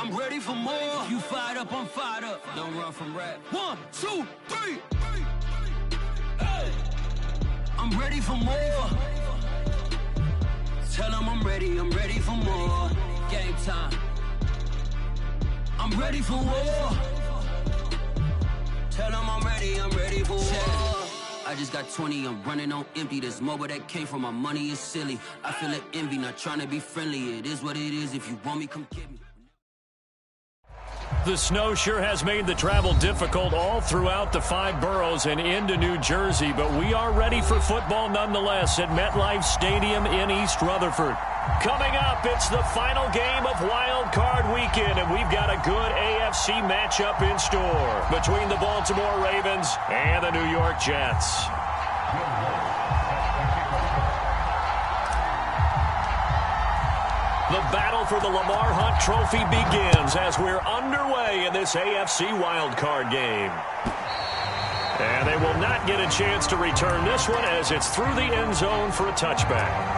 I'm ready for more. You fired up, I'm fired up. Don't run from rap. 1, 2, 3. Hey. I'm ready for more. Tell them I'm ready for more. Game time. I'm ready for war. Tell them I'm ready for war. I just got 20, I'm running on empty. This mobile that came from my money is silly. I feel it envy, not trying to be friendly. It is what it is. If you want me, come get me. The snow sure has made the travel difficult all throughout the 5 boroughs and into New Jersey, but we are ready for football nonetheless at MetLife Stadium in East Rutherford. Coming up, it's the final game of Wild Card Weekend, and we've got a good AFC matchup in store between the Baltimore Ravens and the New York Jets. The battle for the Lamar Hunt Trophy begins as we're underway in this AFC wildcard game. And they will not get a chance to return this one as it's through the end zone for a touchback.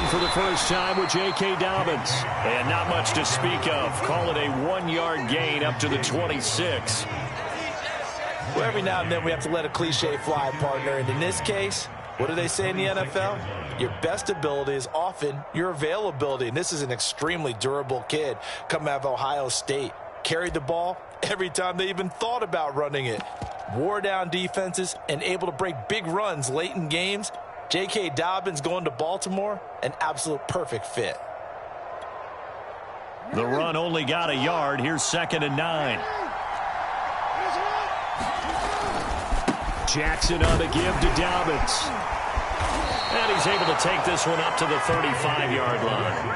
For the first time with J.K. Dobbins. And not much to speak of. Call it a 1-yard gain up to the 26. Well, every now and then we have to let a cliche fly, partner. And in this case, what do they say in the NFL? Your best ability is often your availability. And this is an extremely durable kid coming out of Ohio State. Carried the ball every time they even thought about running it. Wore down defenses and able to break big runs late in games. J.K. Dobbins going to Baltimore, an absolute perfect fit. The run only got a yard. Here's 2nd and 9. Jackson on the give to Dobbins. And he's able to take this one up to the 35-yard line.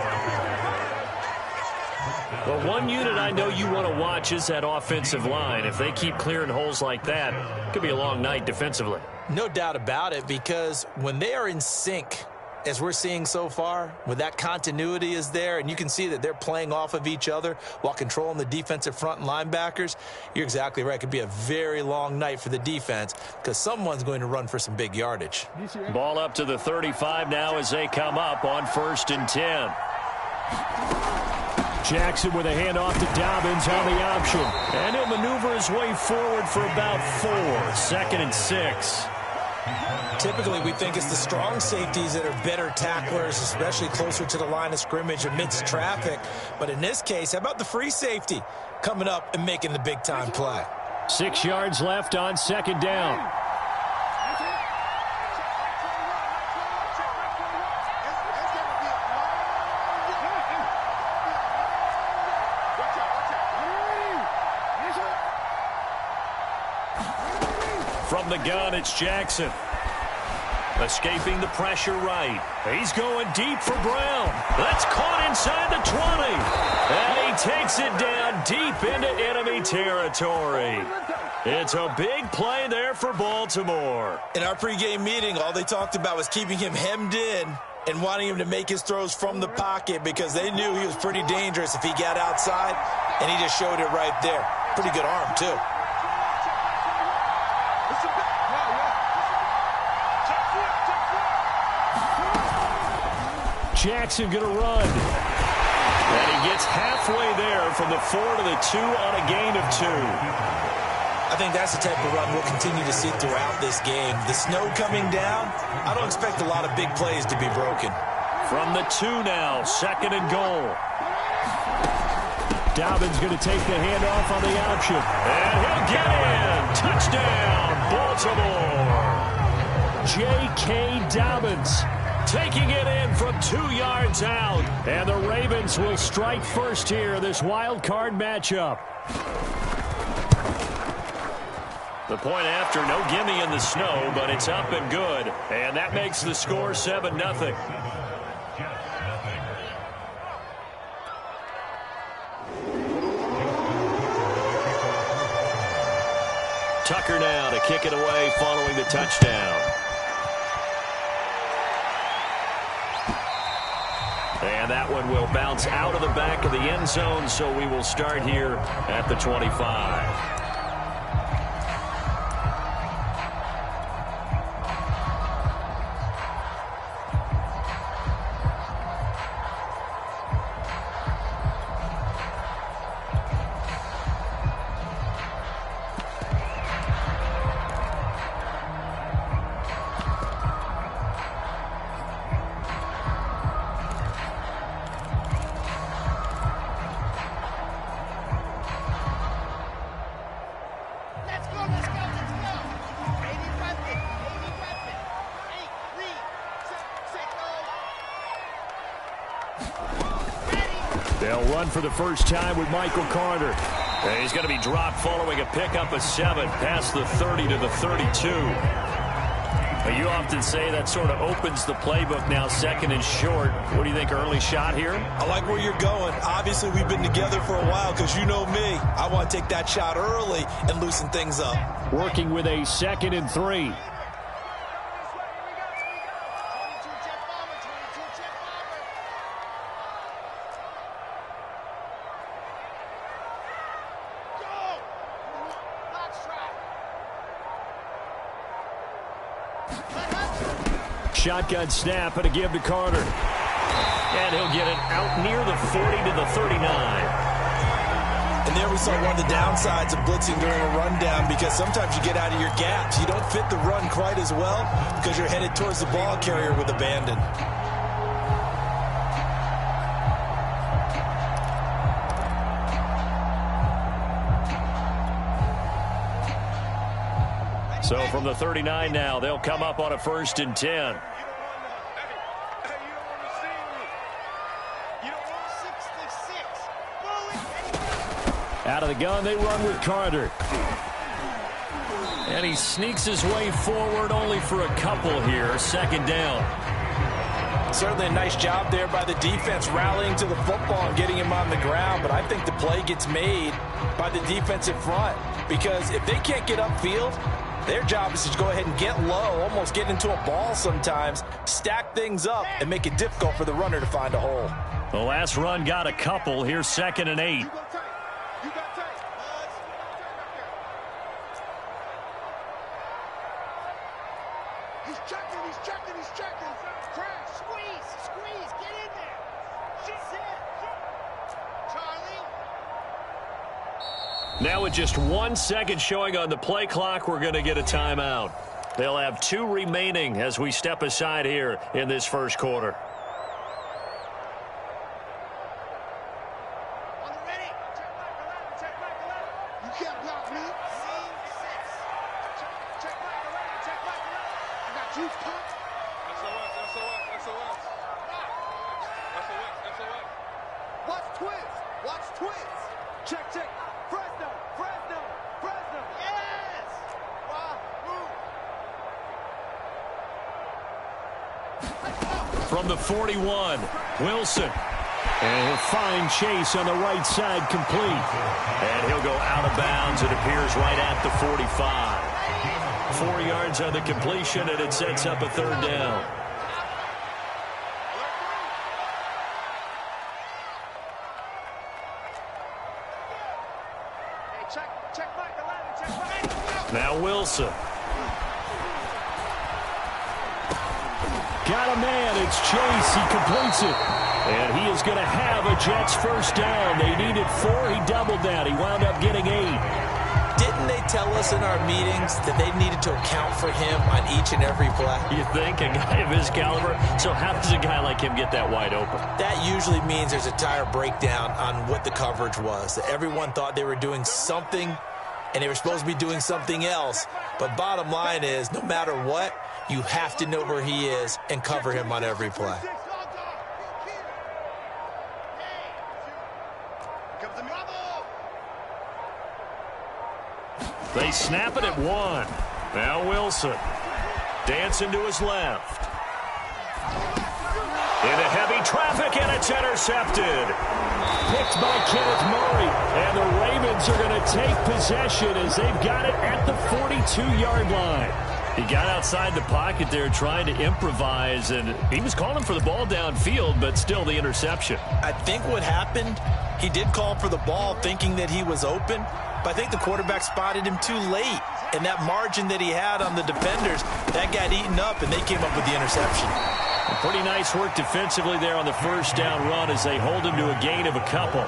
Well, one unit I know you want to watch is that offensive line. If they keep clearing holes like that, it could be a long night defensively. No doubt about it, because when they are in sync, as we're seeing so far, when that continuity is there, and you can see that they're playing off of each other while controlling the defensive front and linebackers, you're exactly right. It could be a very long night for the defense because someone's going to run for some big yardage. Ball up to the 35 now as they come up on 1st and 10. Jackson with a handoff to Dobbins on the option. And he'll maneuver his way forward for about 4. 2nd and 6. Typically, we think it's the strong safeties that are better tacklers, especially closer to the line of scrimmage amidst traffic. But in this case, how about the free safety coming up and making the big-time play? 6 yards left on 2nd down. From the gun, it's Jackson. Escaping the pressure right. He's going deep for Brown. That's caught inside the 20. And he takes it down deep into enemy territory. It's a big play there for Baltimore. In our pregame meeting, all they talked about was keeping him hemmed in and wanting him to make his throws from the pocket because they knew he was pretty dangerous if he got outside, and he just showed it right there. Pretty good arm, too. Jackson going to run. And he gets halfway there from the 4 to the 2 on a gain of 2. I think that's the type of run we'll continue to see throughout this game. The snow coming down, I don't expect a lot of big plays to be broken. From the 2 now, 2nd and goal. Dobbins going to take the handoff on the option. And he'll get in. Touchdown, Baltimore. J.K. Dobbins taking it in from 2 yards out. And the Ravens will strike first here, this wild card matchup. The point after, no gimme in the snow, but it's up and good. And that makes the score 7-0. Tucker now to kick it away following the touchdown. one will bounce out of the back of the end zone, so we will start here at the 25. They'll run for the first time with Michael Carter. And he's going to be dropped following a pickup of 7 past the 30 to the 32. You often say that sort of opens the playbook now, second and short. What do you think, early shot here? I like where you're going. Obviously, we've been together for a while because you know me. I want to take that shot early and loosen things up. Working with a 2nd and 3. Shotgun snap and a give to Carter. And he'll get it out near the 40 to the 39. And there we saw one of the downsides of blitzing during a rundown, because sometimes you get out of your gaps. You don't fit the run quite as well because you're headed towards the ball carrier with abandon. So from the 39 now, they'll come up on a 1st and 10. Out of the gun, they run with Carter. And he sneaks his way forward only for a couple here. 2nd down. Certainly a nice job there by the defense rallying to the football and getting him on the ground. But I think the play gets made by the defensive front, because if they can't get upfield, their job is to go ahead and get low, almost get into a ball sometimes, stack things up, and make it difficult for the runner to find a hole. The last run got a couple. Here's 2nd and 8. He's checking. Crash, squeeze, get in there. She's in. Charlie. Now with just 1 second showing on the play clock, we're going to get a timeout. They'll have 2 remaining as we step aside here in this first quarter. On the ready. Check back 11. You can't block me. Scene 6. Check back 11. I got you, punk. SOS. Watch twins. Check. Fresno. Yes. Move. From the 41, Wilson. And he'll find Chase on the right side, complete. And he'll go out of bounds, it appears, right at the 45. 4 yards on the completion, and it sets up a 3rd down. Now Wilson. Got a man. It's Chase. He completes it. And he is going to have a Jets first down. They needed 4. He doubled that. He wound up getting 8. Didn't they tell us in our meetings that they needed to account for him on each and every play? You think? A guy of his caliber? So how does a guy like him get that wide open? That usually means there's a tire breakdown on what the coverage was. That everyone thought they were doing something, and they were supposed to be doing something else. But bottom line is, no matter what, you have to know where he is and cover him on every play. They snap it at 1. Now Wilson. Dancing to his left. Into heavy traffic, and it's intercepted. Picked by Kenneth Murray. And the Ravens are going to take possession as they've got it at the 42-yard line. He got outside the pocket there trying to improvise, and he was calling for the ball downfield, but still the interception. I think what happened, he did call for the ball thinking that he was open, but I think the quarterback spotted him too late. And that margin that he had on the defenders, that got eaten up, and they came up with the interception. Pretty nice work defensively there on the first down run as they hold him to a gain of a couple.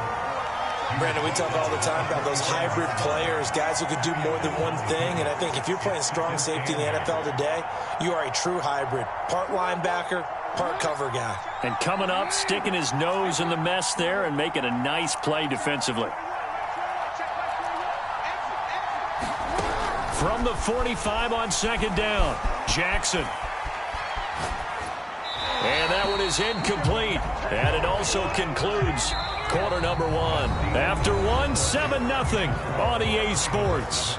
Brandon, we talk all the time about those hybrid players, guys who could do more than one thing. And I think if you're playing strong safety in the NFL today, you are a true hybrid. Part linebacker, part cover guy. And coming up, sticking his nose in the mess there and making a nice play defensively. From the 45 on second down, Jackson. And that one is incomplete. And it also concludes quarter number one. After one, 7-0 on EA Sports.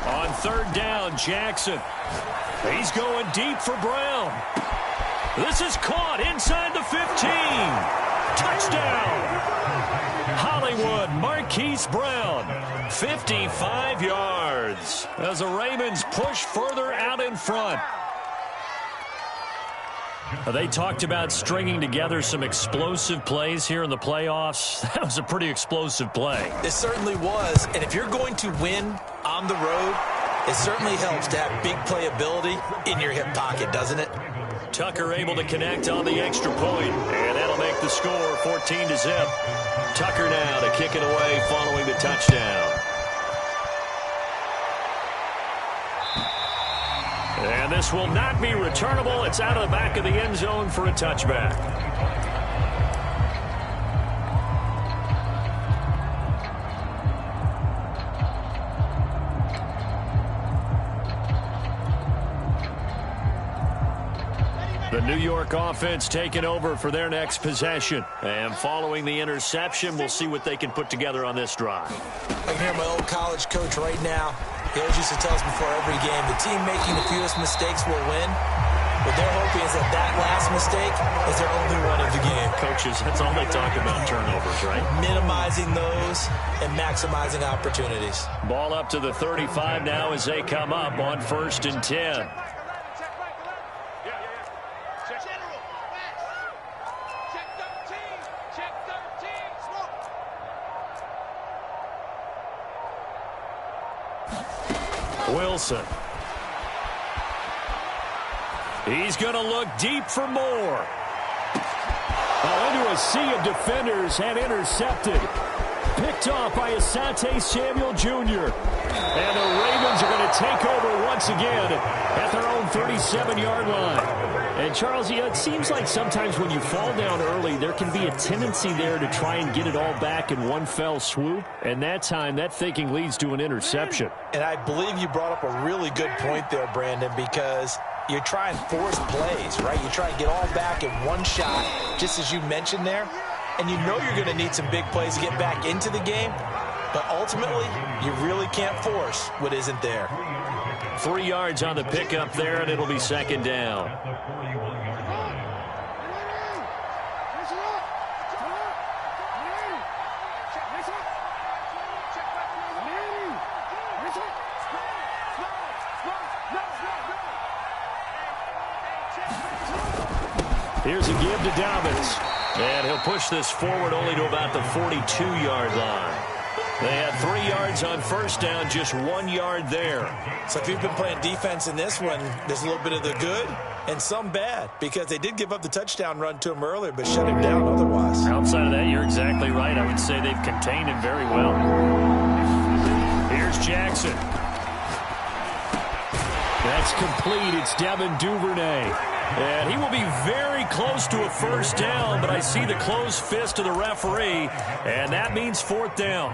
On third down, Jackson. He's going deep for Brown. This is caught inside the 15. Touchdown. Hollywood Marquise Brown. 55 yards as the Ravens push further out in front. They talked about stringing together some explosive plays here in the playoffs. That was a pretty explosive play. It certainly was. And if you're going to win on the road, it certainly helps to have big playability in your hip pocket, doesn't it? Tucker able to connect on the extra point, and that'll make the score 14-0. Tucker now to kick it away following the touchdown. And this will not be returnable. It's out of the back of the end zone for a touchback. The New York offense taking over for their next possession. And following the interception, we'll see what they can put together on this drive. I can hear my old college coach right now. He always used to tell us before every game, the team making the fewest mistakes will win. What they're hoping is that that last mistake is their only one of the game. Coaches, that's all they talk about, turnovers, right? Minimizing those and maximizing opportunities. Ball up to the 35 now as they come up on 1st and 10. Wilson. He's going to look deep for more. Into a sea of defenders and intercepted. Picked off by Asante Samuel Jr. And the Ravens are going to take over once again at their own 37-yard line. And, Charles, it seems like sometimes when you fall down early, there can be a tendency there to try and get it all back in one fell swoop. And that time, that thinking leads to an interception. And I believe you brought up a really good point there, Brandon, because you try and force plays, right? You try and get all back in one shot, just as you mentioned there. And you know you're going to need some big plays to get back into the game. But ultimately, you really can't force what isn't there. 3 yards on the pickup there, and it'll be second down. Here's a give to Dobbins. And he'll push this forward only to about the 42-yard line. They had 3 yards on first down, just 1 yard there. So if you've been playing defense in this one, there's a little bit of the good and some bad, because they did give up the touchdown run to him earlier, but shut him down otherwise. Outside of that, you're exactly right. I would say they've contained him very well. Here's Jackson. That's complete. It's Devin Duvernay. And he will be very close to a first down, but I see the closed fist of the referee, and that means 4th down.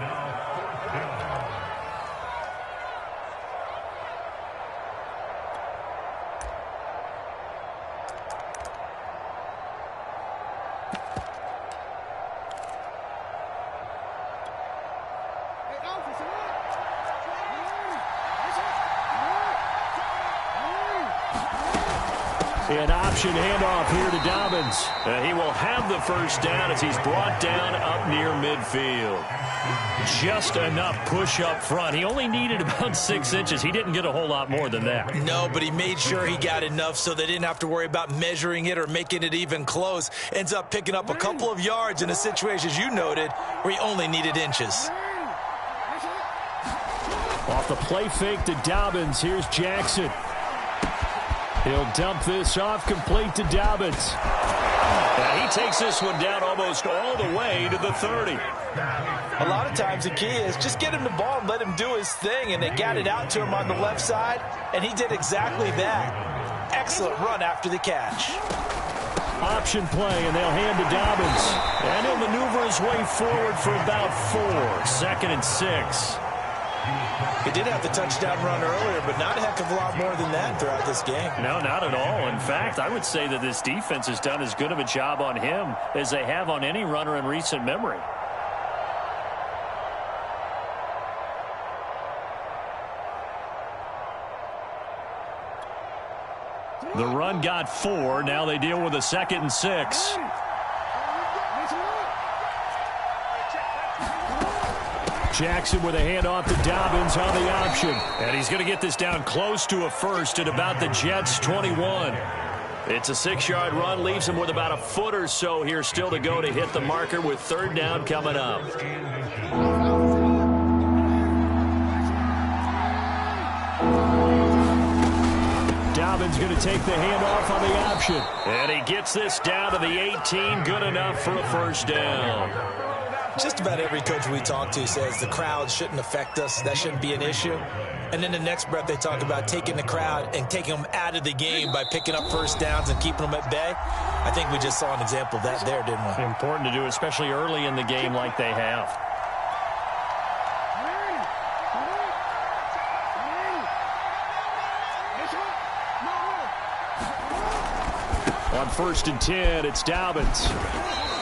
An option handoff here to Dobbins. He will have the first down as he's brought down up near midfield. Just enough push up front. He only needed about 6 inches. He didn't get a whole lot more than that. No, but he made sure he got enough so they didn't have to worry about measuring it or making it even close. Ends up picking up a couple of yards in a situation, as you noted, where he only needed inches. Off the play fake to Dobbins. Here's Jackson. He'll dump this off complete to Dobbins. And he takes this one down almost all the way to the 30. A lot of times the key is just get him the ball and let him do his thing, and they got it out to him on the left side, and he did exactly that. Excellent run after the catch. Option play, and they'll hand to Dobbins. And he'll maneuver his way forward for about 4. 2nd and 6. He did have the touchdown run earlier, but not a heck of a lot more than that throughout this game. No, not at all. In fact, I would say that this defense has done as good of a job on him as they have on any runner in recent memory. The run got 4. Now they deal with a 2nd and 6. Jackson with a handoff to Dobbins on the option. And he's going to get this down close to a first at about the Jets' 21. It's a 6-yard run, leaves him with about a foot or so here still to go to hit the marker with 3rd down coming up. Dobbins going to take the handoff on the option. And he gets this down to the 18, good enough for a first down. Just about every coach we talk to says the crowd shouldn't affect us. That shouldn't be an issue. And then the next breath they talk about taking the crowd and taking them out of the game by picking up first downs and keeping them at bay. I think we just saw an example of that there, didn't we? Important to do, especially early in the game like they have. On 1st and 10, it's Dobbins.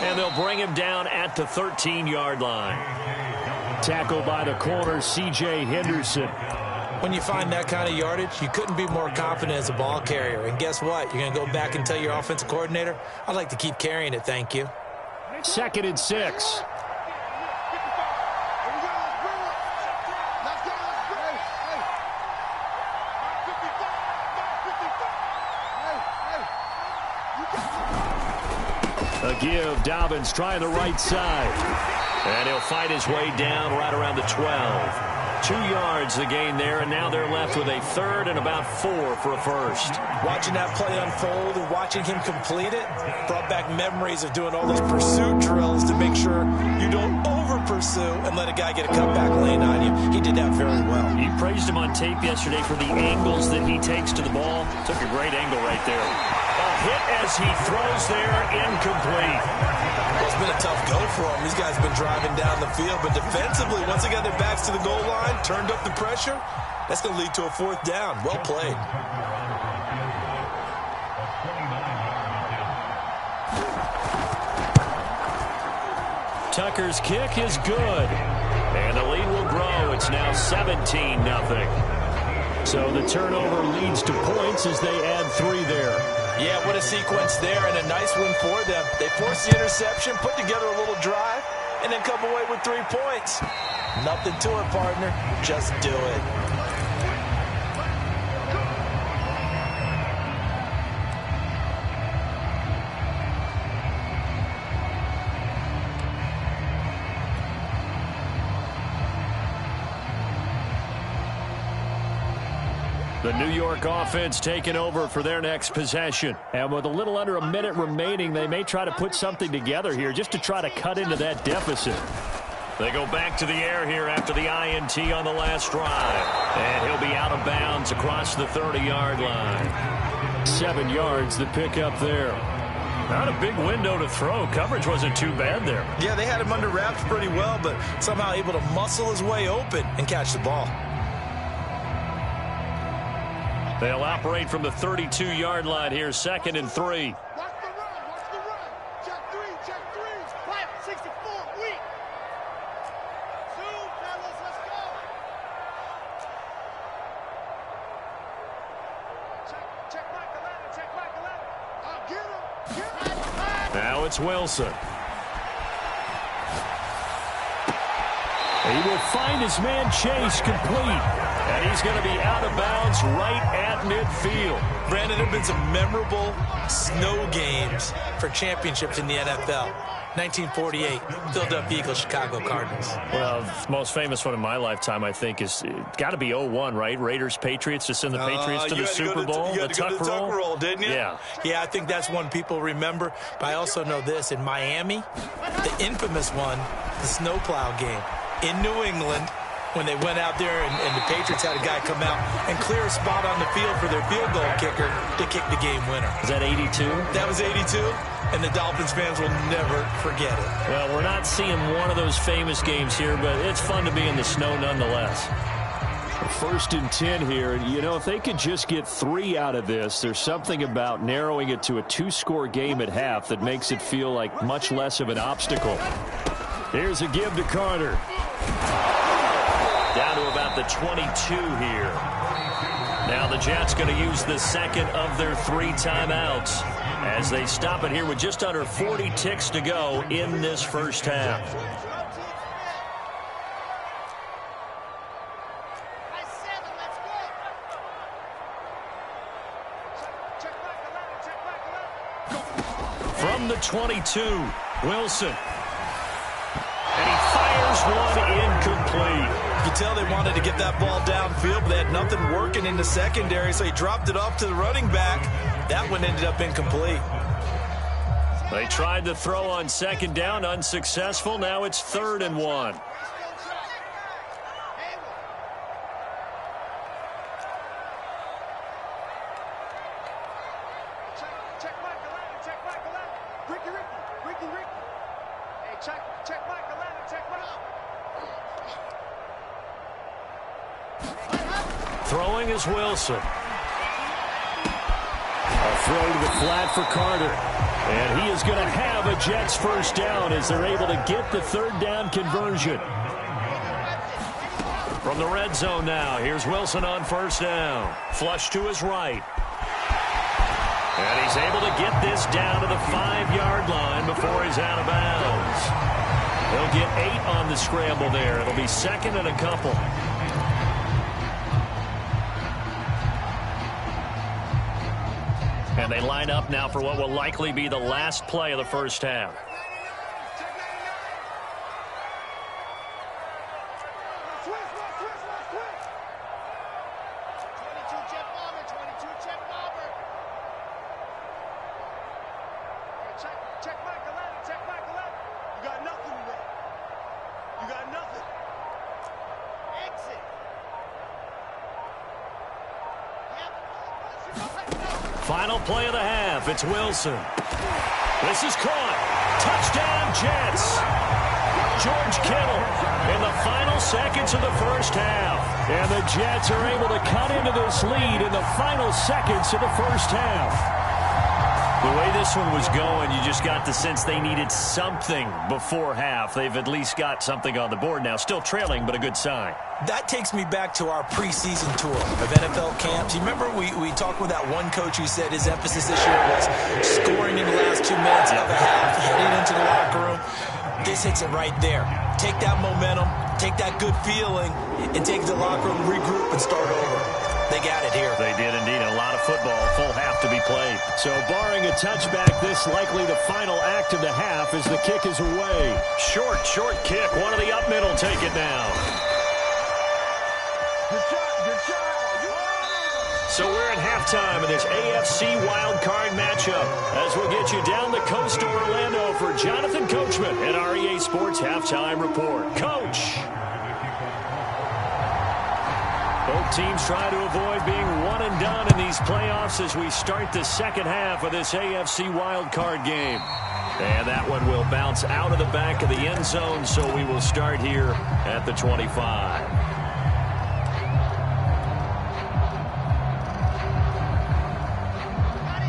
And they'll bring him down at the 13-yard line. Tackled by the corner, C.J. Henderson. When you find that kind of yardage, you couldn't be more confident as a ball carrier. And guess what? You're going to go back and tell your offensive coordinator, I'd like to keep carrying it, thank you. 2nd and 6. A give, Dobbins trying the right side. And he'll fight his way down right around the 12. 2 yards the gain there, and now they're left with a 3rd and about 4 for a first. Watching that play unfold and watching him complete it brought back memories of doing all those pursuit drills to make sure you don't over-pursue and let a guy get a cutback lane on you. He did that very well. You praised him on tape yesterday for the angles that he takes to the ball. Took a great angle right there. A hit as he throws there, incomplete. Well, it's been a tough go for him. These guys have been driving down the field, but defensively, once they got their backs to the goal line, turned up the pressure, that's going to lead to a 4th down. Well played. Tucker's kick is good. And the lead will grow. It's now 17-0. So the turnover leads to points as they add 3 there. Yeah, what a sequence there, and a nice one for them. They force the interception, put together a little drive, and then come away with 3 points. Nothing to it, partner. Just do it. The New York offense taking over for their next possession. And with a little under a minute remaining, they may try to put something together here just to try to cut into that deficit. They go back to the air here after the INT on the last drive. And he'll be out of bounds across the 30-yard line. 7 yards the pick up there. Not a big window to throw. Coverage wasn't too bad there. Yeah, they had him under wraps pretty well, but somehow able to muscle his way open and catch the ball. They'll operate from the 32-yard line here, 2nd and 3. Watch the run. Check 3. Quiet, 64, weak. Zoom, fellas, let's go. Check right the ladder, Now it's Wilson. He will find his man Chase complete. And he's going to be out of bounds right at midfield. Brandon, there have been some memorable snow games for championships in the NFL. 1948, Philadelphia Eagles, Chicago Cardinals. Well, the most famous one in my lifetime, I think, is got to be 0-1, right? Raiders-Patriots to send the Patriots to the Super Bowl. You had to go to the Tuck roll, didn't you? Yeah. Yeah, I think that's one people remember. But I also know this. In Miami, the infamous one, the snowplow game. In New England, when they went out there and the Patriots had a guy come out and clear a spot on the field for their field goal kicker to kick the game winner. Is that 82? That was 82, and the Dolphins fans will never forget it. Well, we're not seeing one of those famous games here, but it's fun to be in the snow nonetheless. 1st and 10 here. You know, if they could just get 3 out of this, there's something about narrowing it to a 2-score game at half that makes it feel like much less of an obstacle. Here's a give to Carter. Down to about the 22 here. Now the Jets going to use the second of their 3 timeouts as they stop it here with just under 40 ticks to go in this first half. From the 22, Wilson. And he fires one incomplete. You can tell they wanted to get that ball downfield, but they had nothing working in the secondary, so he dropped it off to the running back. That one ended up incomplete. They tried to throw on 2nd down, unsuccessful. Now it's 3rd and 1. Throwing is Wilson. A throw to the flat for Carter. And he is going to have a Jets first down as they're able to get the 3rd down conversion. From the red zone now, here's Wilson on 1st down. Flush to his right. And he's able to get this down to the 5-yard line before he's out of bounds. He'll get 8 on the scramble there. It'll be 2nd and a couple. And they line up now for what will likely be the last play of the first half. Final play of the half. It's Wilson. This is caught. Touchdown, Jets. George Kittle in the final seconds of the first half. And the Jets are able to cut into this lead in the final seconds of the first half. The way this one was going, you just got the sense they needed something before half. They've at least got something on the board now. Still trailing, but a good sign. That takes me back to our preseason tour of NFL camps. You remember we talked with that one coach who said his emphasis this year was scoring in the last 2 minutes of the half, heading into the locker room. This hits it right there. Take that momentum, take that good feeling, and take the locker room, regroup, and start over. They got it here. They did indeed. A lot of football, full half to be played. So barring a touchback, this likely the final act of the half as the kick is away. Short kick. One of the up middle take it now. So we're at halftime in this AFC wildcard matchup as we'll get you down the coast to Orlando for Jonathan Coachman at our EA Sports Halftime Report. Coach! Both teams try to avoid being one and done in these playoffs as we start the second half of this AFC wildcard game. And that one will bounce out of the back of the end zone, so we will start here at the 25.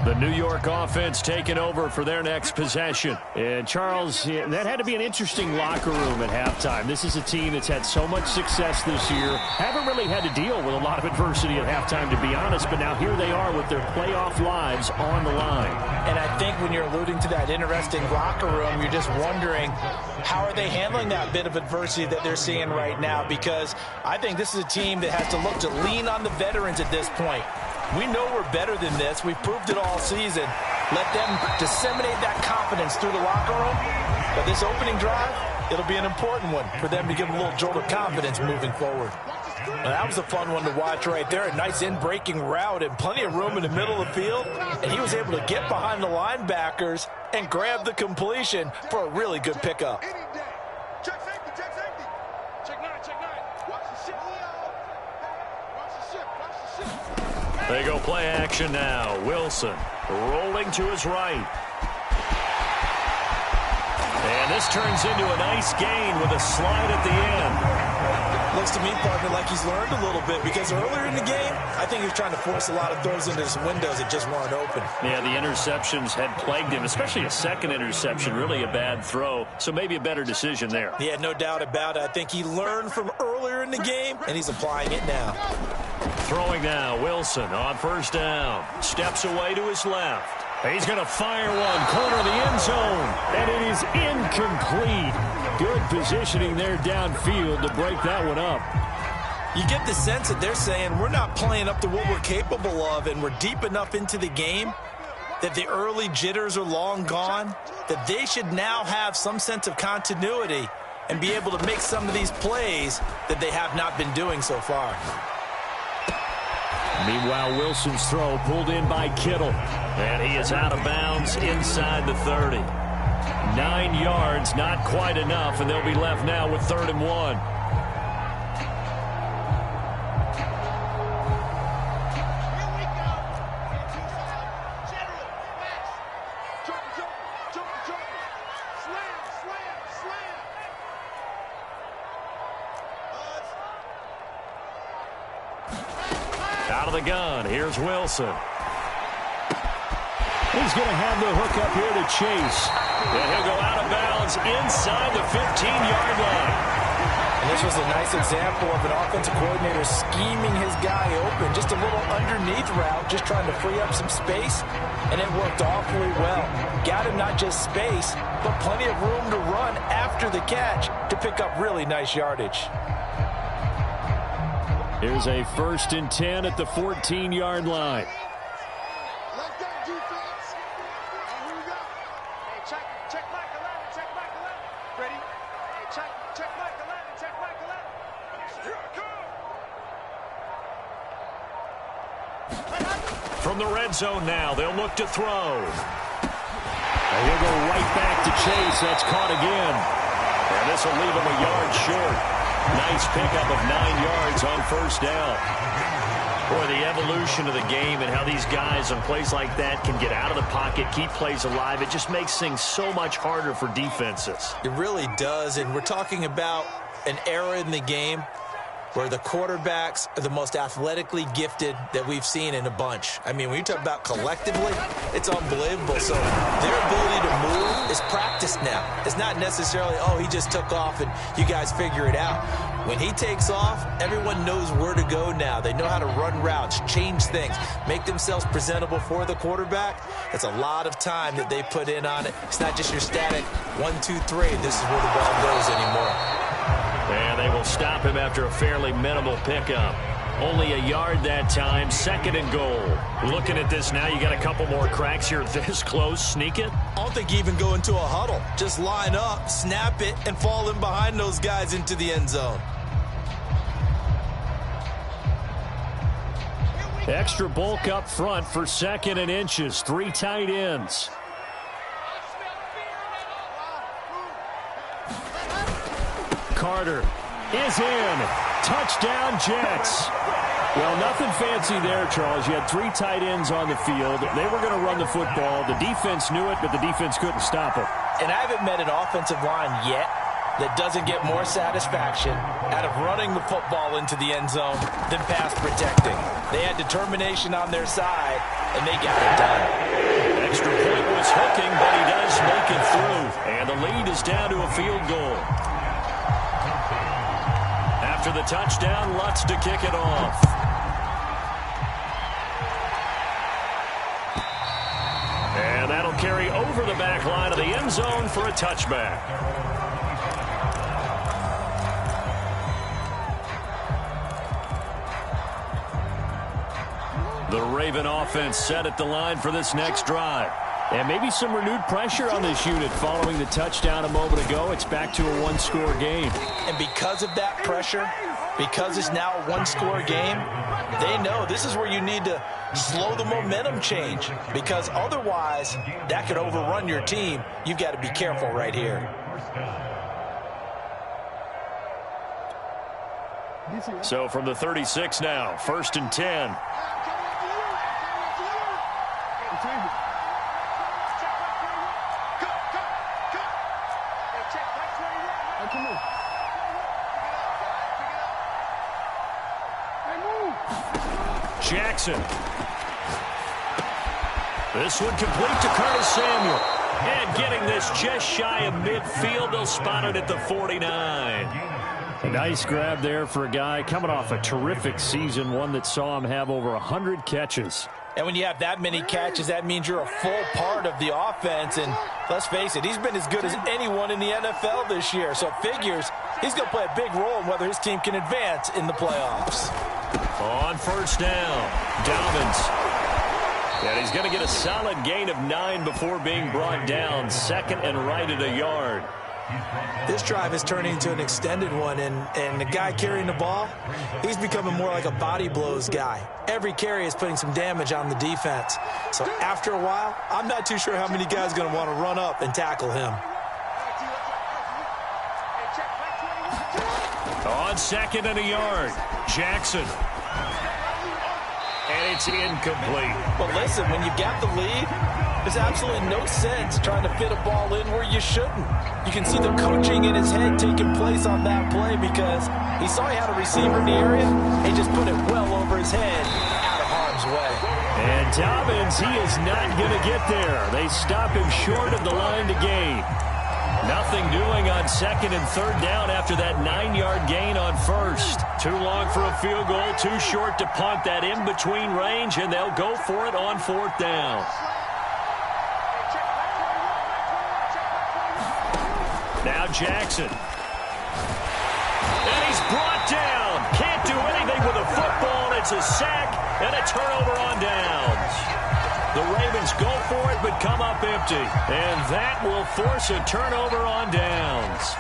The New York offense taking over for their next possession. And Charles, that had to be an interesting locker room at halftime. This is a team that's had so much success this year. Haven't really had to deal with a lot of adversity at halftime, to be honest. But now here they are with their playoff lives on the line. And I think when you're alluding to that interesting locker room, you're just wondering, how are they handling that bit of adversity that they're seeing right now? Because I think this is a team that has to look to lean on the veterans at this point. We know we're better than this. We've proved it all season. Let them disseminate that confidence through the locker room. But this opening drive, it'll be an important one for them to give a little jolt of confidence moving forward. Now, that was a fun one to watch right there. A nice in-breaking route and plenty of room in the middle of the field. And he was able to get behind the linebackers and grab the completion for a really good pickup. Check safety, check safety. Check nine. Watch the ship. Watch the ship, watch the ship. They go play action now. Wilson rolling to his right. And this turns into a nice gain with a slide at the end. Looks to me, partner, like he's learned a little bit, because earlier in the game, I think he was trying to force a lot of throws into some windows that just weren't open. Yeah, the interceptions had plagued him, especially a second interception, really a bad throw. So maybe a better decision there. Yeah, no doubt about it. I think he learned from earlier in the game, and he's applying it now. Throwing now, Wilson on first down. Steps away to his left. He's going to fire one, corner of the end zone, and it is incomplete. Good positioning there downfield to break that one up. You get the sense that they're saying we're not playing up to what we're capable of, and we're deep enough into the game that the early jitters are long gone, that they should now have some sense of continuity and be able to make some of these plays that they have not been doing so far. Meanwhile, Wilson's throw pulled in by Kittle. And he is out of bounds inside the 30. 9 yards, not quite enough, and they'll be left now with 3rd and 1. Out of the gun, here's Wilson. He's going to have the hook up here to Chase. And he'll go out of bounds inside the 15-yard line. And this was a nice example of an offensive coordinator scheming his guy open. Just a little underneath route, just trying to free up some space. And it worked awfully well. Got him not just space, but plenty of room to run after the catch to pick up really nice yardage. Here's a 1st and 10 at the 14-yard line. Like that defense. And here we go. Hey, check Mike 11, check Mike 11. Ready? Hey, check Mike 11, check Mike 11. From the red zone now, they'll look to throw. And he'll go right back to Chase. That's caught again. And this will leave him a yard short. Nice pickup of 9 yards on first down. Boy, the evolution of the game and how these guys on plays like that can get out of the pocket, keep plays alive, it just makes things so much harder for defenses. It really does, and we're talking about an era in the game where the quarterbacks are the most athletically gifted that we've seen in a bunch. I mean, when you talk about collectively, it's unbelievable. So their ability to move is practiced now. It's not necessarily, oh, he just took off and you guys figure it out. When he takes off, everyone knows where to go now. They know how to run routes, change things, make themselves presentable for the quarterback. It's a lot of time that they put in on it. It's not just your static 1, 2, 3. This is where the ball goes anymore. And they will stop him after a fairly minimal pickup. Only a yard that time, 2nd and goal. Looking at this now, you got a couple more cracks here this close. Sneak it? I don't think you even go into a huddle. Just line up, snap it, and fall in behind those guys into the end zone. Extra bulk up front for 2nd and inches. 3 tight ends. Carter is in. Touchdown, Jets. Well, nothing fancy there, Charles. You had 3 tight ends on the field. They were going to run the football. The defense knew it, but the defense couldn't stop it. And I haven't met an offensive line yet that doesn't get more satisfaction out of running the football into the end zone than pass protecting. They had determination on their side, and they got it done. extra point was hooking, but he does make it through. And the lead is down to a field goal. After the touchdown, Lutz to kick it off. And that'll carry over the back line of the end zone for a touchback. The Raven offense set at the line for this next drive. And maybe some renewed pressure on this unit following the touchdown a moment ago. It's back to a one-score game. And because of that pressure, because it's now a one-score game, they know this is where you need to slow the momentum change, because otherwise that could overrun your team. You've got to be careful right here. So from the 36 now, 1st and 10. Jackson. This one complete to Curtis Samuel. And getting this just shy of midfield. They'll spot it at the 49. A nice grab there for a guy coming off a terrific season, one that saw him have over 100 catches. And when you have that many catches, that means you're a full part of the offense. And let's face it, he's been as good as anyone in the NFL this year. So it figures he's going to play a big role in whether his team can advance in the playoffs. On 1st down, Dobbins. And he's going to get a solid gain of 9 before being brought down. 2nd and right at a yard. This drive is turning into an extended one, and the guy carrying the ball, he's becoming more like a body blows guy. Every carry is putting some damage on the defense. So after a while, I'm not too sure how many guys are going to want to run up and tackle him. On 2nd and a yard, Jackson. And it's incomplete. But listen, when you've got the lead, there's absolutely no sense trying to fit a ball in where you shouldn't. You can see the coaching in his head taking place on that play, because he saw he had a receiver in the area. He just put it well over his head, out of harm's way. And Dobbins, he is not going to get there. They stop him short of the line to gain. Nothing doing on 2nd and 3rd down after that 9-yard gain on 1st. Too long for a field goal, too short to punt. That in-between range, and they'll go for it on 4th down. Now Jackson. And he's brought down. Can't do anything with a football. It's a sack and a turnover on downs. The Ravens go for it, but come up empty. And that will force a turnover on downs.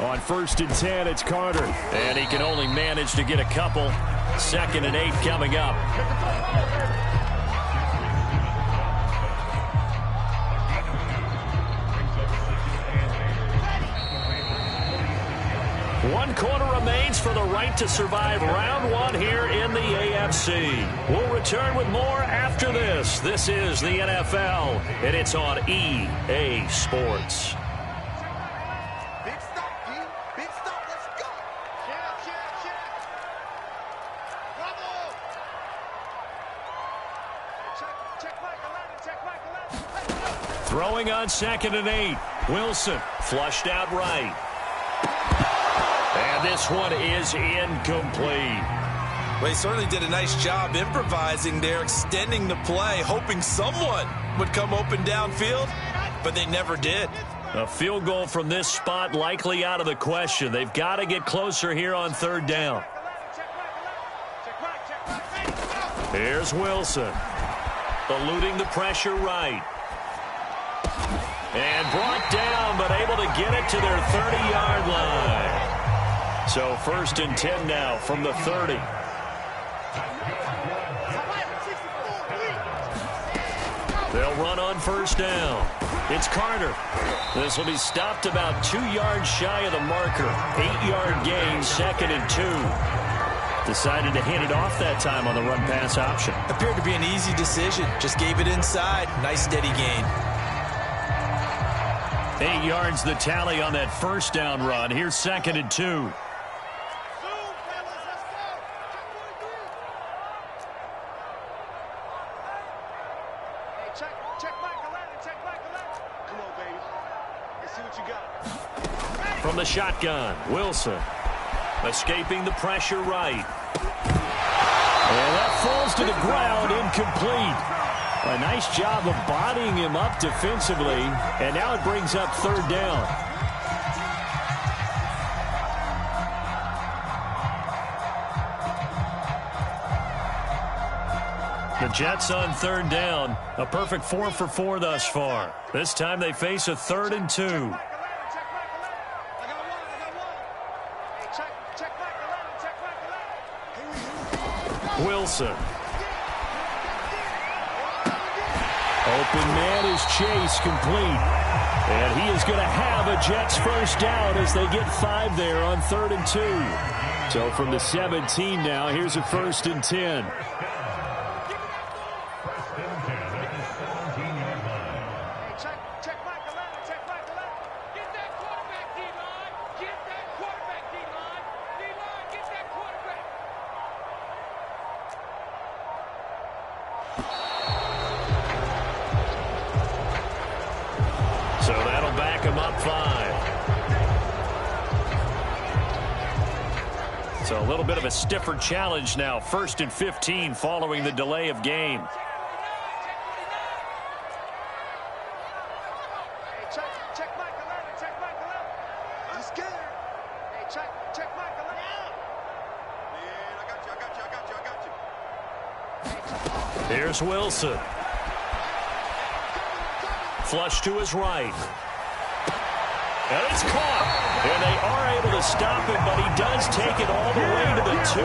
On 1st and 10, it's Carter. And he can only manage to get a couple. 2nd and 8 coming up. One quarter remains for the right to survive round 1 here in the AFC. We'll return with more after this. This is the NFL, and it's on EA Sports. Throwing on 2nd and 8. Wilson flushed out right. And this one is incomplete. Well, he certainly did a nice job improvising there, extending the play, hoping someone would come open downfield, but they never did. A field goal from this spot likely out of the question. They've got to get closer here on 3rd down. Here's Wilson. Eluding the pressure right. And brought down, but able to get it to their 30-yard line. So 1st and 10 now from the 30. They'll run on 1st down. It's Carter. This will be stopped about 2 yards shy of the marker. 8-yard gain, 2nd and 2. Decided to hand it off that time on the run-pass option. Appeared to be an easy decision. Just gave it inside. Nice steady gain. 8 yards the tally on that first down run. Here's 2nd and 2. From the shotgun, Wilson. Escaping the pressure right. And that falls to the ground, incomplete. A nice job of bodying him up defensively, and now it brings up 3rd down. The Jets on 3rd down. A perfect 4 for 4 thus far. This time they face a 3rd and 2. Wilson. Open man is Chase, complete. And he is going to have a Jets first down as they get 5 there on 3rd and 2. So from the 17 now, here's a 1st and 10. So that'll back him up 5. So a little bit of a stiffer challenge now. 1st and 15 following the delay of game. Here's Wilson. Flush to his right. And it's caught. And they are able to stop him, but he does take it all the way to the 2.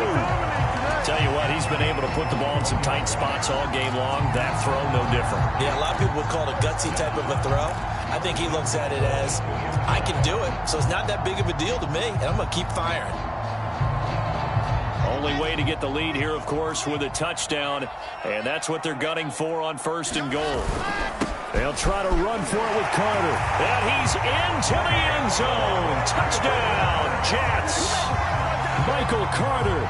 Tell you what, he's been able to put the ball in some tight spots all game long. That throw, no different. Yeah, a lot of people would call it a gutsy type of a throw. I think he looks at it as, I can do it, so it's not that big of a deal to me, and I'm going to keep firing. Only way to get the lead here, of course, with a touchdown, and that's what they're gunning for on 1st and goal. They'll try to run for it with Carter. And he's into the end zone. Touchdown, Jets. Michael Carter,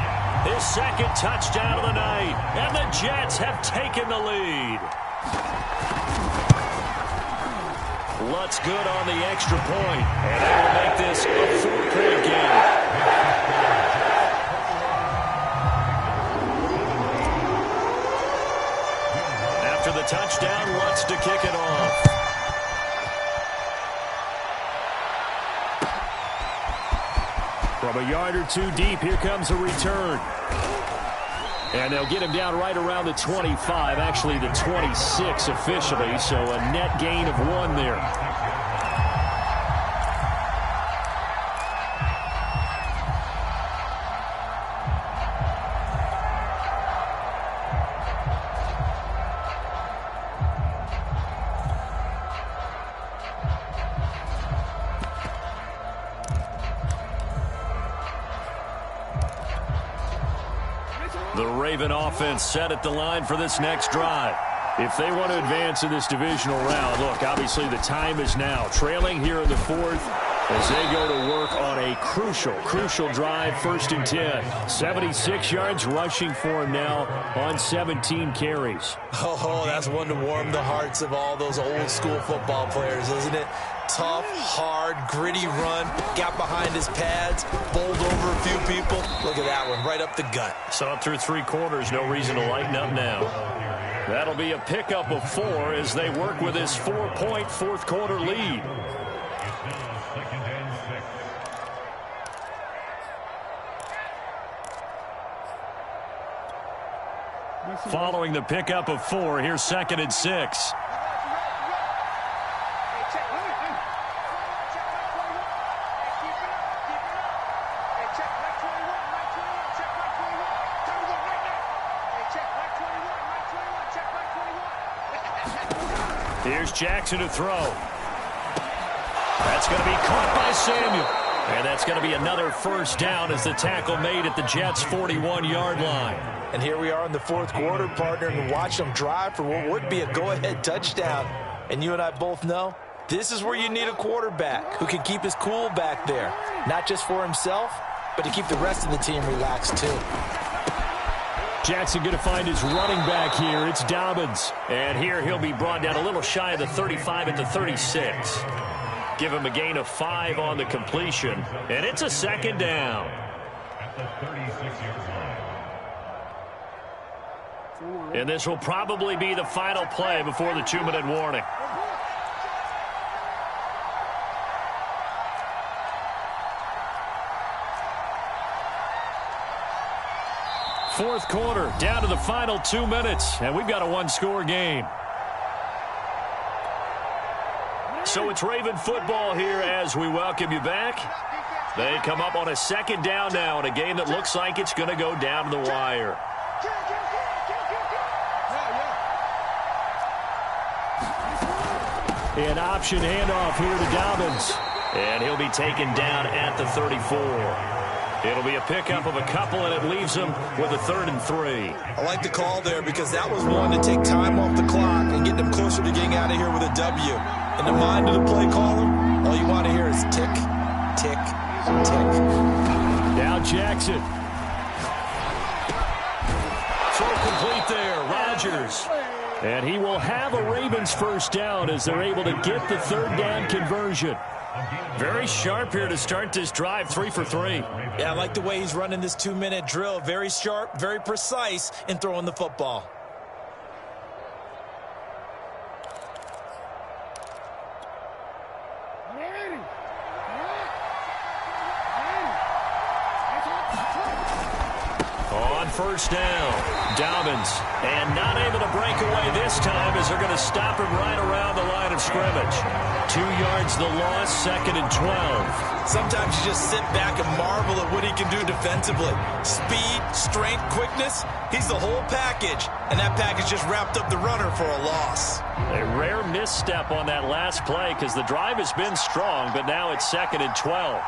his 2nd touchdown of the night. And the Jets have taken the lead. Lutz good on the extra point. And that will make this a 4-point game. After the touchdown, Lutz to kick it off. From a yard or 2 deep, here comes a return. And they'll get him down right around the 25, actually the 26 officially, so a net gain of 1 there. The Raven offense set at the line for this next drive. If they want to advance in this divisional round, look, obviously the time is now. Trailing here in the 4th as they go to work on a crucial drive, 1st and 10. 76 yards rushing for him now on 17 carries. Oh, that's one to warm the hearts of all those old school football players, isn't it? Tough, hard, gritty run, got behind his pads, bowled over a few people. Look at that one, right up the gut. Saw it through 3 quarters, no reason to lighten up now. That'll be a pickup of 4 as they work with this 4-point 4th quarter lead. Following the pickup of 4, here's 2nd and 6. Here's Jackson to throw. That's going to be caught by Samuel. And that's going to be another first down as the tackle made at the Jets' 41-yard line. And here we are in the fourth quarter, partner, and watch them drive for what would be a go-ahead touchdown. And you and I both know this is where you need a quarterback who can keep his cool back there, not just for himself, but to keep the rest of the team relaxed too. Jackson going to find his running back here. It's Dobbins. And here he'll be brought down a little shy of the 35 at the 36. Give him a gain of 5 on the completion. And it's a second down. And this will probably be the final play before the 2-minute warning. Fourth quarter, down to the final 2 minutes, and we've got a one-score game. So it's Raven football here as we welcome you back. They come up on a second down now in a game that looks like it's going to go down to the wire. An option handoff here to Dobbins. And he'll be taken down at the 34. It'll be a pickup of a couple, and it leaves them with a 3rd and 3. I like the call there because that was one to take time off the clock and get them closer to getting out of here with a W. In the mind of the play caller, all you want to hear is tick, tick, tick. Now Jackson. Throw complete there, Rodgers. And he will have a Ravens first down as they're able to get the 3rd down conversion. Very sharp here to start this drive, 3 for 3. Yeah, I like the way he's running this 2-minute drill. Very sharp, very precise in throwing the football. On first down, Dobbins. And not able to break away this time as they're going to stop him right around the line of scrimmage. 2 yards the loss, 2nd and 12. Sometimes you just sit back and marvel at what he can do defensively. Speed, strength, quickness, he's the whole package. And that package just wrapped up the runner for a loss. A rare misstep on that last play because the drive has been strong, but now it's 2nd and 12.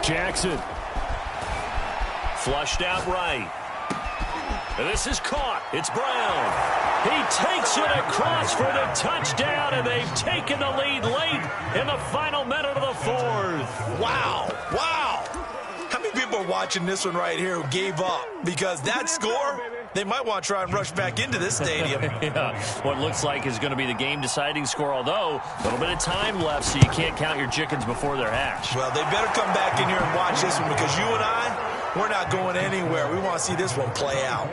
Jackson. Flushed out right. This is caught. It's Brown. He takes it across for the touchdown, and they've taken the lead late in the final minute of the 4th. Wow. Wow. How many people are watching this one right here who gave up? Because that score, they might want to try and rush back into this stadium. Yeah, what looks like is going to be the game-deciding score, although a little bit of time left, so you can't count your chickens before they're hatched. Well, they better come back in here and watch this one because you and I, we're not going anywhere. We want to see this one play out.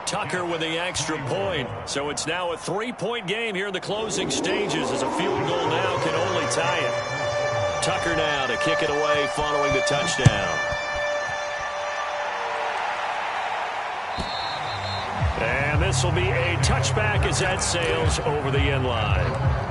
Tucker with the extra point. So it's now a 3-point game here in the closing stages as a field goal now can only tie it. Tucker now to kick it away following the touchdown. And this will be a touchback as that sails over the end line.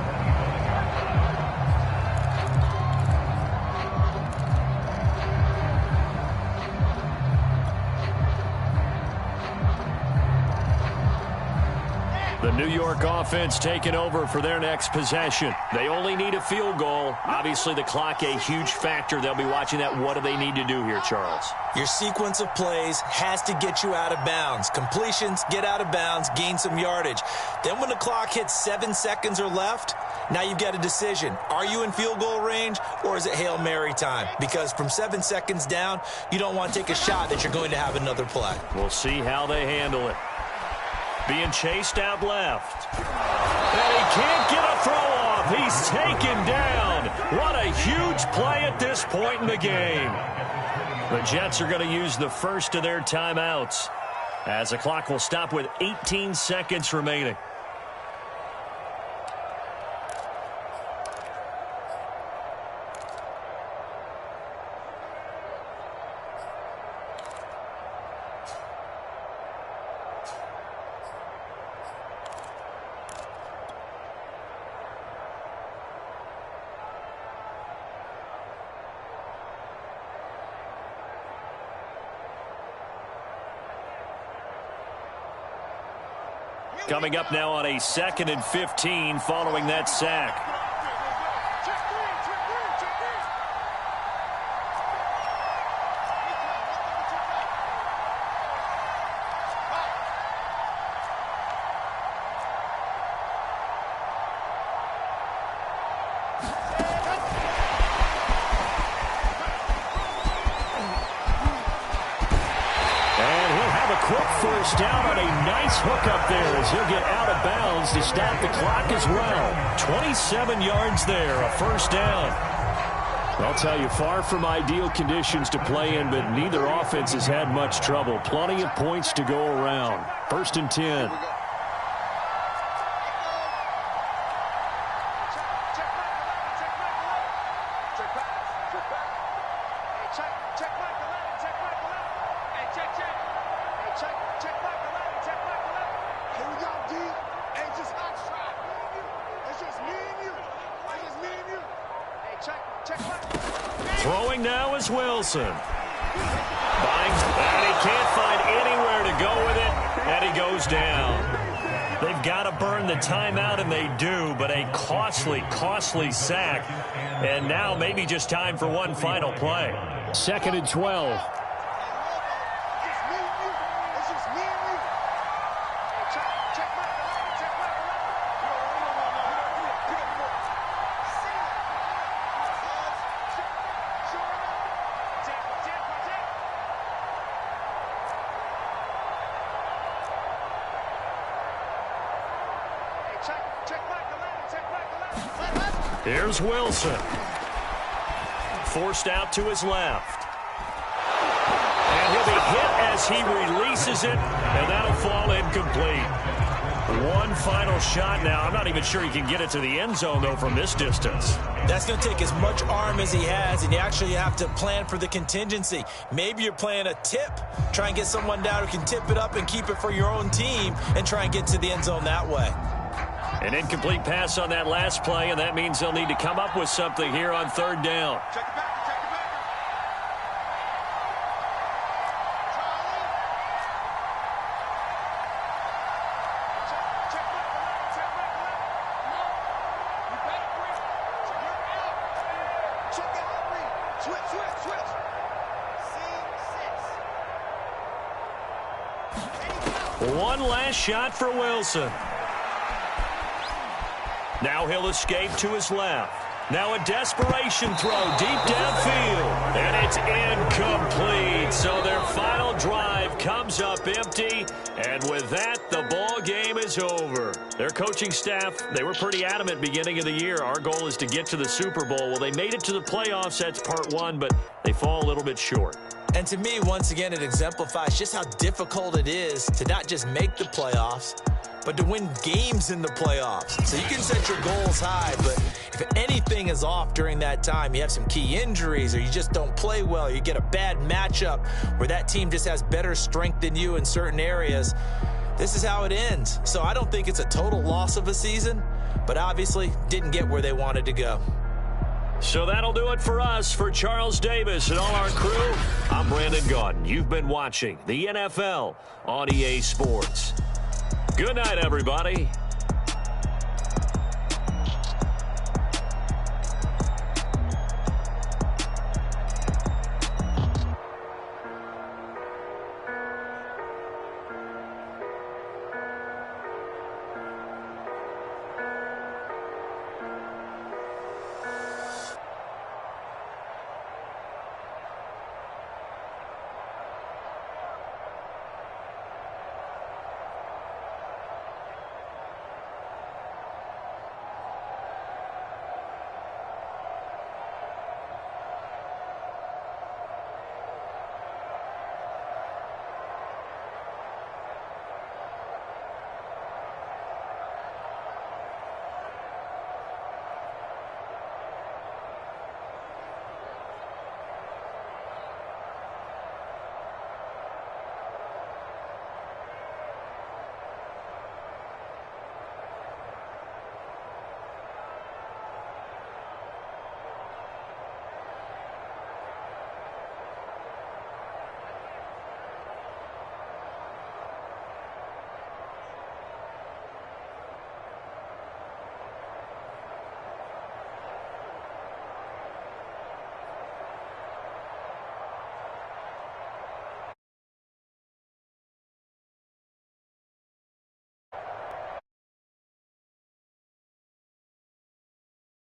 The New York offense taking over for their next possession. They only need a field goal. Obviously, the clock a huge factor. They'll be watching that. What do they need to do here, Charles? Your sequence of plays has to get you out of bounds. Completions, get out of bounds, gain some yardage. Then when the clock hits 7 seconds or left, now you've got a decision. Are you in field goal range or is it Hail Mary time? Because from 7 seconds down, you don't want to take a shot that you're going to have another play. We'll see how they handle it. Being chased out left. And he can't get a throw off. He's taken down. What a huge play at this point in the game. The Jets are going to use the first of their timeouts as the clock will stop with 18 seconds remaining. Coming up now on a 2nd and 15 following that sack. First down on a nice hook up there as he'll get out of bounds to stop the clock as well. 27 yards there, a first down. I'll tell you, far from ideal conditions to play in, but neither offense has had much trouble. Plenty of points to go around. 1st and 10. Throwing now is Wilson. And he can't find anywhere to go with it, and he goes down. They've got to burn the timeout, and they do, but a costly, costly sack. And now maybe just time for one final play. 2nd and 12. Here's Wilson. Forced out to his left. And he'll be hit as he releases it, and that'll fall incomplete. One final shot now. I'm not even sure he can get it to the end zone, though, from this distance. That's going to take as much arm as he has, and you actually have to plan for the contingency. Maybe you're playing a tip. Try and get someone down who can tip it up and keep it for your own team and try and get to the end zone that way. An incomplete pass on that last play, and that means they'll need to come up with something here on 3rd down. Check it back. One last shot for Wilson. Now he'll escape to his left. Now a desperation throw deep downfield. And it's incomplete. So their final drive comes up empty. And with that, the ball game is over. Their coaching staff, they were pretty adamant beginning of the year. Our goal is to get to the Super Bowl. Well, they made it to the playoffs. That's part one, but they fall a little bit short. And to me, once again, it exemplifies just how difficult it is to not just make the playoffs, but to win games in the playoffs. So you can set your goals high, but if anything is off during that time, you have some key injuries or you just don't play well, you get a bad matchup where that team just has better strength than you in certain areas, this is how it ends. So I don't think it's a total loss of a season, but obviously didn't get where they wanted to go. So that'll do it for us. For Charles Davis and all our crew, I'm Brandon Gaudin. You've been watching the NFL on EA Sports. Good night, everybody.